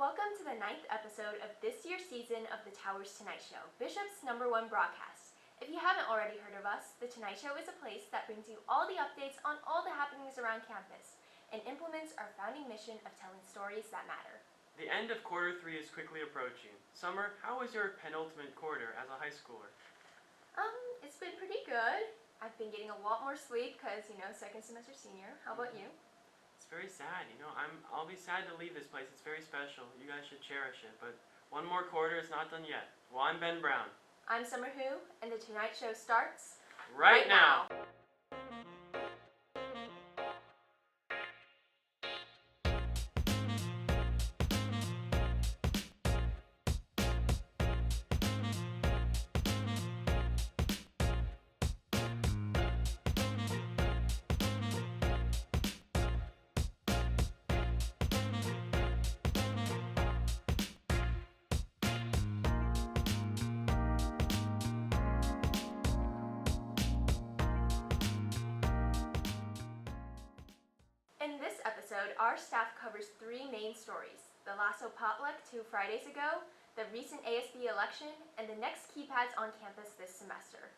Welcome to the 9th episode of this year's season of The Towers Tonight Show, Bishop's #1 broadcast. If you haven't already heard of us, The Tonight Show is a place that brings you all the updates on all the happenings around campus and implements our founding mission of telling stories that matter. The end of quarter 3 is quickly approaching. Summer, how was your penultimate quarter as a high schooler? It's been pretty good. I've been getting a lot more sleep because, second semester senior. How about you? It's very sad, I'll be sad to leave this place. It's very special. You guys should cherish it, but one more quarter is not done yet. Well, I'm Ben Brown. I'm Summer Hu, and The Tonight Show starts right now. In this episode, our staff covers 3 main stories: the LASO Potluck 2 Fridays ago, the recent ASB election, and the next Keypads on campus this semester.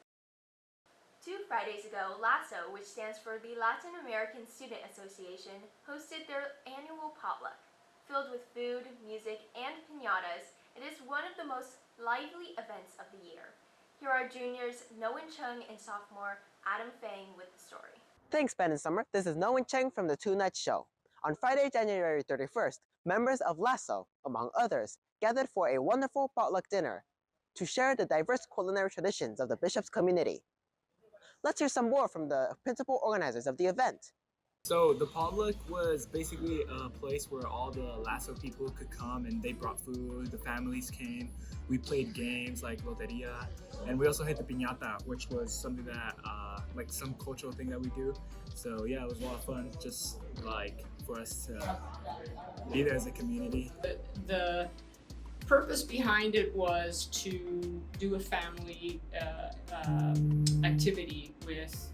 2 Fridays ago, LASO, which stands for the Latin American Student Association, hosted their annual potluck. Filled with food, music, and piñatas, it is one of the most lively events of the year. Here are juniors Noen Chung and sophomore Adam Fang with the story. Thanks, Ben and Summer. This is Noen Cheng from the Tonight Show. On Friday, January 31st, members of LASO, among others, gathered for a wonderful potluck dinner to share the diverse culinary traditions of the Bishop's community. Let's hear some more from the principal organizers of the event. So the potluck was basically a place where all the LASO people could come, and they brought food, the families came, we played games like loteria, and we also hit the piñata, which was something that, like some cultural thing that we do. So yeah, it was a lot of fun, just like for us to be there as a community. The purpose behind it was to do a family activity with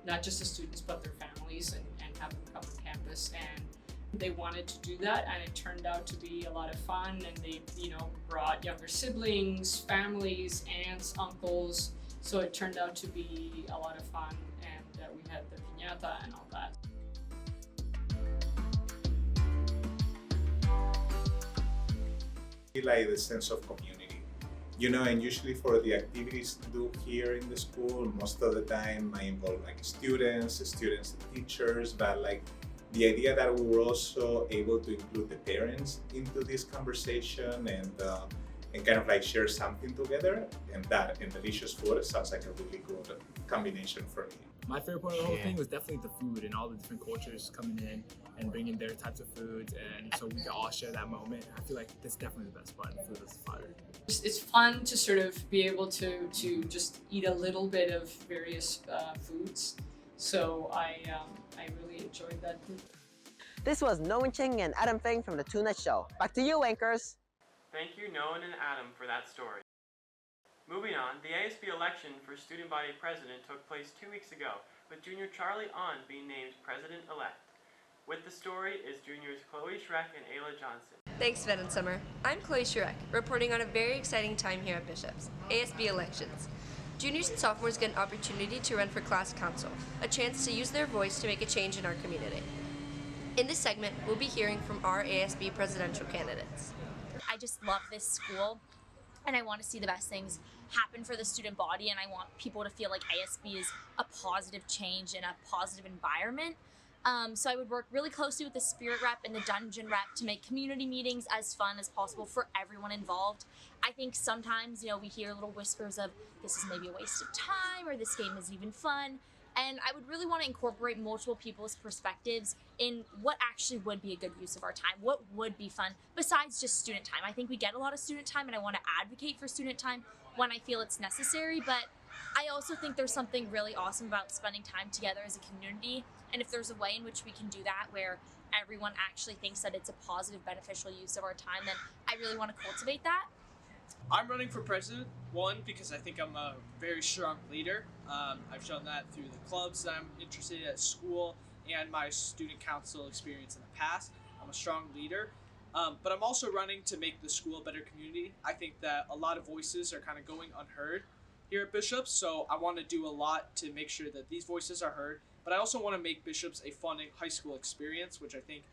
not just the students but their families and have them come on campus, and they wanted to do that, and it turned out to be a lot of fun, and they brought younger siblings, families, aunts, uncles, so it turned out to be a lot of fun, and we had the piñata and all that. Like the sense of community, and usually for the activities to do here in the school, most of the time I involve like students and teachers, but like the idea that we were also able to include the parents into this conversation and kind of like share something together, and delicious food sounds like a really good combination for me. My favorite part of the whole thing was definitely the food and all the different cultures coming in and bringing their types of foods, and so we could all share that moment. I feel like that's definitely the best part. The food was fire. It's fun to sort of be able to just eat a little bit of various foods. So I really enjoyed that. This was Noen Cheng and Adam Feng from the Tonight Show. Back to you, anchors. Thank you, Noen and Adam, for that story. Moving on, the ASB election for student body president took place 2 weeks ago, with junior Charlie On being named president-elect. With the story is juniors Chloe Schreck and Ayla Johnson. Thanks, Ben and Summer. I'm Chloe Schreck, reporting on a very exciting time here at Bishop's, ASB elections. Juniors and sophomores get an opportunity to run for class council, a chance to use their voice to make a change in our community. In this segment, we'll be hearing from our ASB presidential candidates. I just love this school, and I want to see the best things happen for the student body, and I want people to feel like ASB is a positive change in a positive environment. So I would work really closely with the spirit rep and the dungeon rep to make community meetings as fun as possible for everyone involved. I think sometimes, we hear little whispers of this is maybe a waste of time or this game isn't even fun. And I would really want to incorporate multiple people's perspectives in what actually would be a good use of our time, what would be fun besides just student time. I think we get a lot of student time, and I want to advocate for student time when I feel it's necessary, but I also think there's something really awesome about spending time together as a community, and if there's a way in which we can do that where everyone actually thinks that it's a positive, beneficial use of our time, then I really want to cultivate that. I'm running for president, one, because I think I'm a very strong leader. I've shown that through the clubs that I'm interested in at school and my student council experience in the past. I'm a strong leader. But I'm also running to make the school a better community. I think that a lot of voices are kind of going unheard here at Bishop's, so I want to do a lot to make sure that these voices are heard. But I also want to make Bishop's a fun high school experience, which I think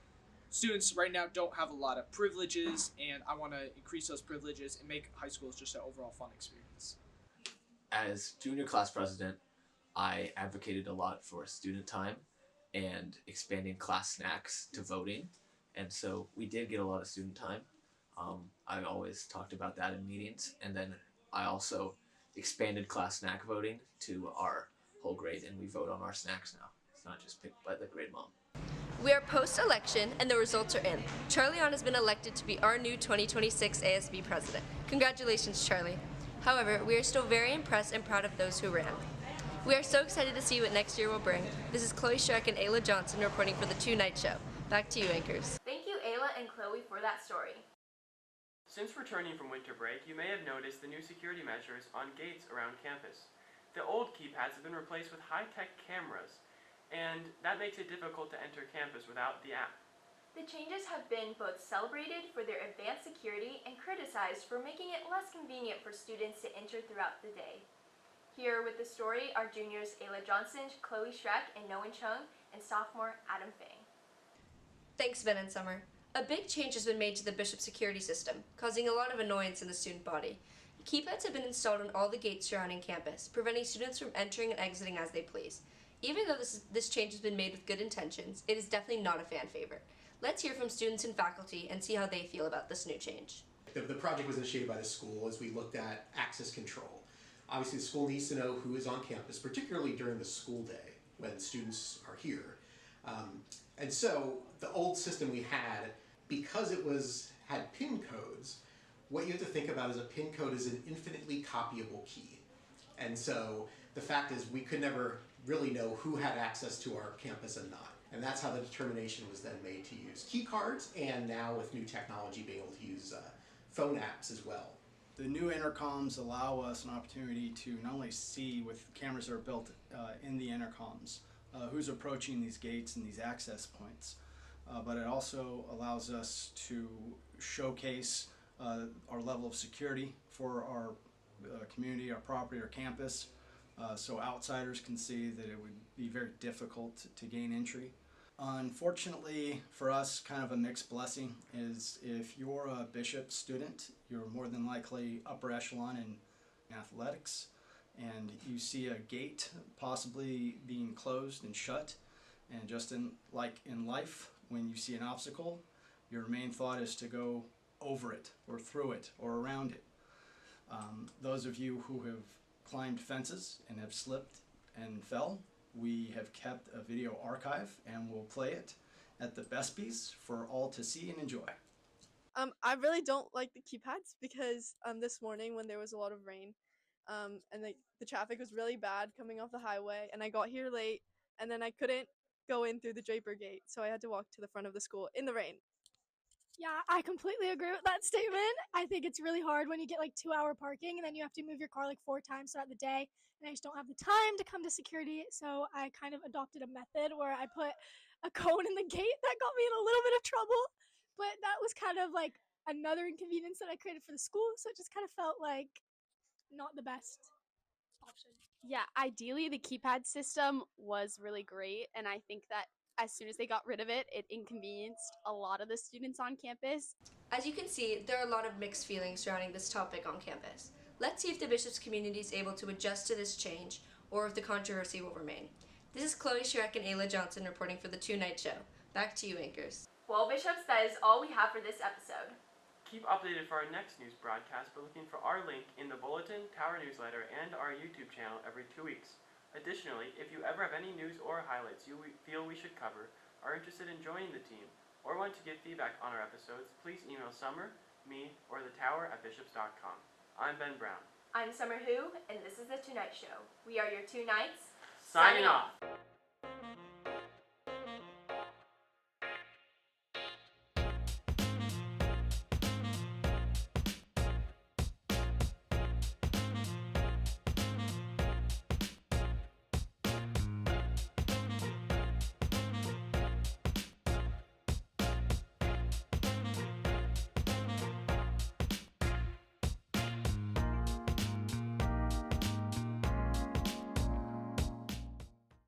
students right now don't have a lot of privileges, and I want to increase those privileges and make high schools just an overall fun experience. As junior class president, I advocated a lot for student time and expanding class snacks to voting, and so we did get a lot of student time. I always talked about that in meetings, and then I also expanded class snack voting to our whole grade, and we vote on our snacks now. It's not just picked by the grade mom. We are post-election, and the results are in. Charlie On has been elected to be our new 2026 ASB president. Congratulations, Charlie. However, we are still very impressed and proud of those who ran. We are so excited to see what next year will bring. This is Chloe Schreck and Ayla Johnson reporting for the Tonight Show. Back to you, anchors. Thank you, Ayla and Chloe, for that story. Since returning from winter break, you may have noticed the new security measures on gates around campus. The old keypads have been replaced with high-tech cameras, and that makes it difficult to enter campus without the app. The changes have been both celebrated for their advanced security and criticized for making it less convenient for students to enter throughout the day. Here with the story are juniors Ayla Johnson, Chloe Schreck, and Noan Chung, and sophomore Adam Fang. Thanks, Ben and Summer. A big change has been made to the Bishop security system, causing a lot of annoyance in the student body. Keypads have been installed on all the gates surrounding campus, preventing students from entering and exiting as they please. Even though this change has been made with good intentions, it is definitely not a fan favorite. Let's hear from students and faculty and see how they feel about this new change. The project was initiated by the school as we looked at access control. Obviously, the school needs to know who is on campus, particularly during the school day when students are here. And so the old system we had, because it had PIN codes, what you have to think about is a PIN code is an infinitely copyable key. And so the fact is we could never really know who had access to our campus and not. And that's how the determination was then made to use key cards, and now with new technology being able to use phone apps as well. The new intercoms allow us an opportunity to not only see with cameras that are built in the intercoms who's approaching these gates and these access points, but it also allows us to showcase our level of security for our community, our property, our campus, so outsiders can see that it would be very difficult to gain entry. Unfortunately for us, kind of a mixed blessing is if you're a Bishop student, you're more than likely upper echelon in athletics, and you see a gate possibly being closed and shut, and just like in life, when you see an obstacle, your main thought is to go over it or through it or around it. Those of you who have climbed fences and have slipped and fell, we have kept a video archive and we'll play it at the Bespies for all to see and enjoy. I really don't like the keypads because this morning when there was a lot of rain and the traffic was really bad coming off the highway, and I got here late, and then I couldn't go in through the Draper gate, so I had to walk to the front of the school in the rain. Yeah, I completely agree with that statement. I think it's really hard when you get like 2-hour parking and then you have to move your car like 4 times throughout the day, and I just don't have the time to come to security, so I kind of adopted a method where I put a cone in the gate. That got me in a little bit of trouble, but that was kind of like another inconvenience that I created for the school, so it just kind of felt like not the best option. Yeah, ideally the keypad system was really great, and I think that as soon as they got rid of it, it inconvenienced a lot of the students on campus. As you can see, there are a lot of mixed feelings surrounding this topic on campus. Let's see if the Bishop's community is able to adjust to this change, or if the controversy will remain. This is Chloe Schreck and Ayla Johnson reporting for the Tonight Show. Back to you, anchors. Well, Bishops, that is all we have for this episode. Keep updated for our next news broadcast by looking for our link in the Bulletin, Tower newsletter, and our YouTube channel every 2 weeks. Additionally, if you ever have any news or highlights you feel we should cover, are interested in joining the team, or want to give feedback on our episodes, please email Summer, me, or the Tower at bishops.com. I'm Ben Brown. I'm Summer Hu, and this is The Tonight Show. We are your two Knights. Signing off.